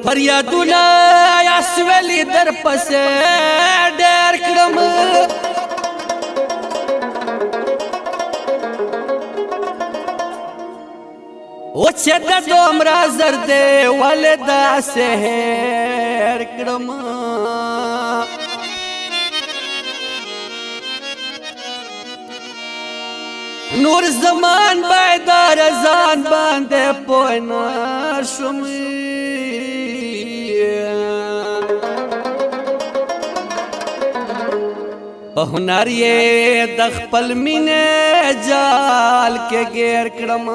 فریادونه یا سویلی در پسې ډېر کړم او چې د دومره زر دی ولې داسې هېر کړم نور زمان بیدار ځان باندې پوه نه شوم په هنر یې د خپل مینې جال کې ګیر کړم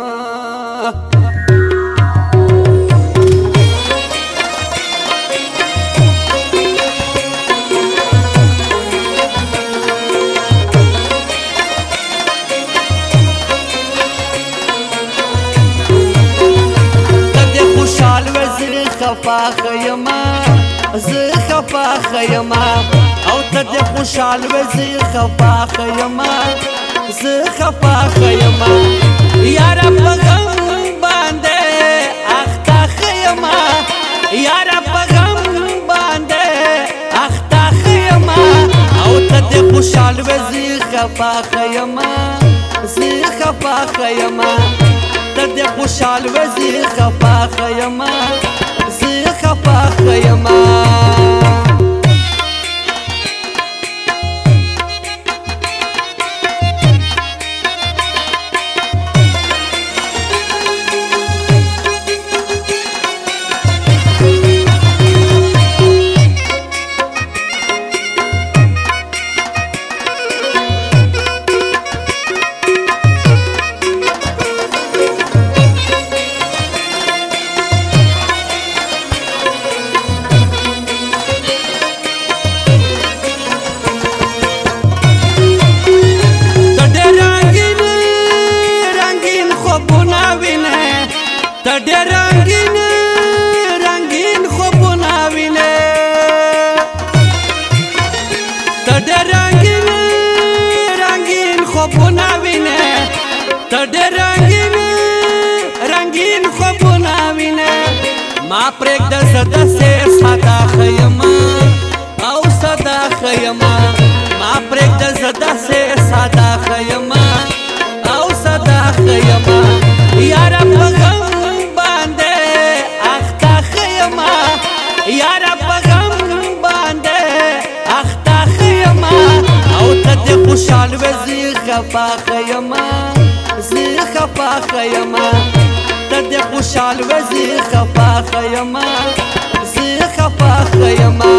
خفا خیما زه خفا خیما او ته دې خوشحال وې زه خفا خیما زه خفا خیما یار په غم باندې اخته خیما یار په غم باندې اخته خیما او ته دې خوشحال وې زه خفا خیما زه خفا خیما ته دې خوشحال وې زه خفا خیما خفا خیما ته ډېر رنګین رنګین خوبونه وینې ته ډېر رنګین رنګین خوبونه وینې ته ډېر رنګین رنګین خوبونه وینې ما پرېږده زه داسې ساده ښیمه او ساده ښیمه ما پرېږده زه داسې ساده ښیمه او ساده ښیمه یاره په غم یارا په غم باندې اخته خیما او ته دې خوشحال وې زه خفا خیما زه خفا خیما ته دې خوشحال وې زه خفا خیما زه خفا خیما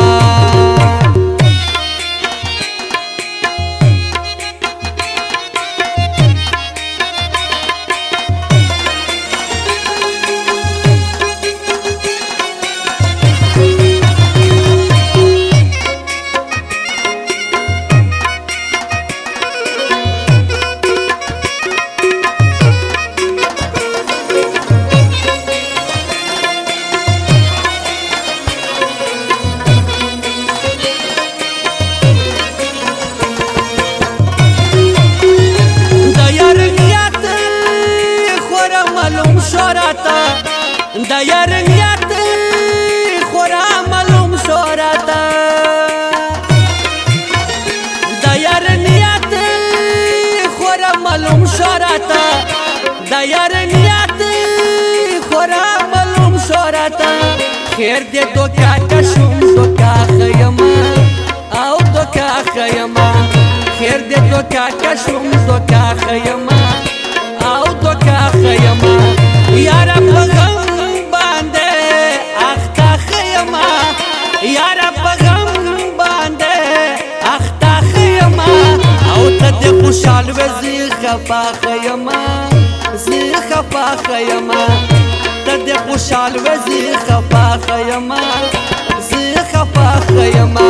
دا یار نیت خورا معلوم شوراتا دا یار نیت خورا معلوم شوراتا دا یار نیت خورا معلوم شوراتا خیر دې دوکا کشم دوکا خیما او دوکا خیما خیر دې دوکا کشم دوکا خیما او دوکا خیما یارا په غم باندې اخته خیما یارا په غم باندې اخته خیما او ته دې خوشحال وې زه خفا خیما زه خفا خیما ته دې خوشحال وې زه خفا خیما زه خفا خیما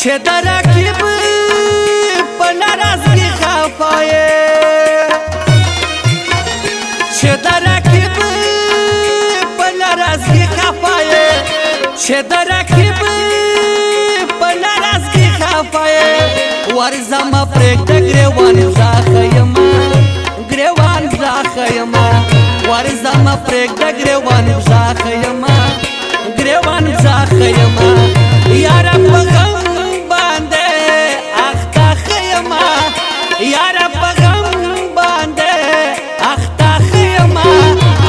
چې د رقیب په ناراضګي خفه یې چې د رقیب په ناراضګي خفه یې چې د رقیب په ناراضګي خفه یې ورځم پرېږده ګریوان زاخه یمه ګریوان زاخه یمه ورځم پرېږده ګریوان زاخه یمه ګریوان زاخه یمه یاره په غم باندې اخته ښه یمه یاره په غم باندې اخته ښه یمه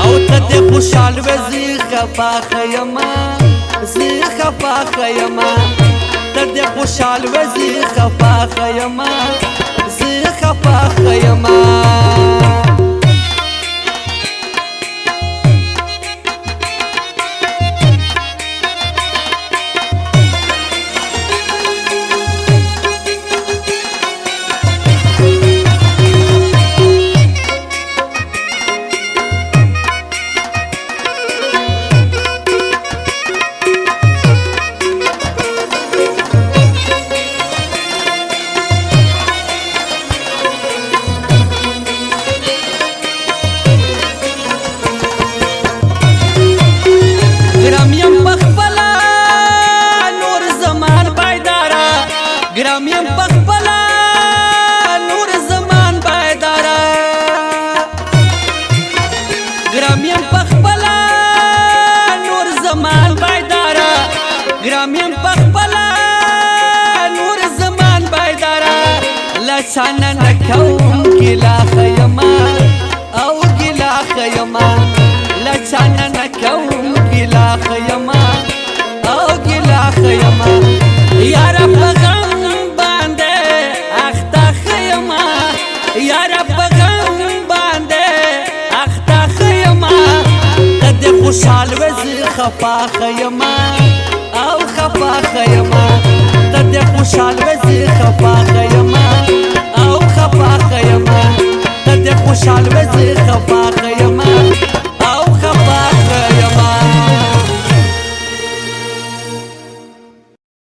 او ته دې خوشحال وې زه خفه ښه یمه زه خفه ښه یمه ته دې خوشحال وې زه خفه ښه یمه زه خفه ښه یمه ګرام یم پخپلا نور زمان پایدارا ګرام یم پخپلا نور زمان پایدارا ګرام یم پخپلا نور زمان پایدارا لچانا نکوم ګلا خیما او ګلا خیما لچانا نکوم ګلا خیما او ګلا خیما یا رب خوشحال وې زه خفه ښه یمه او خفه ښه یمه ته دې خوشحال وې زه خفه ښه یمه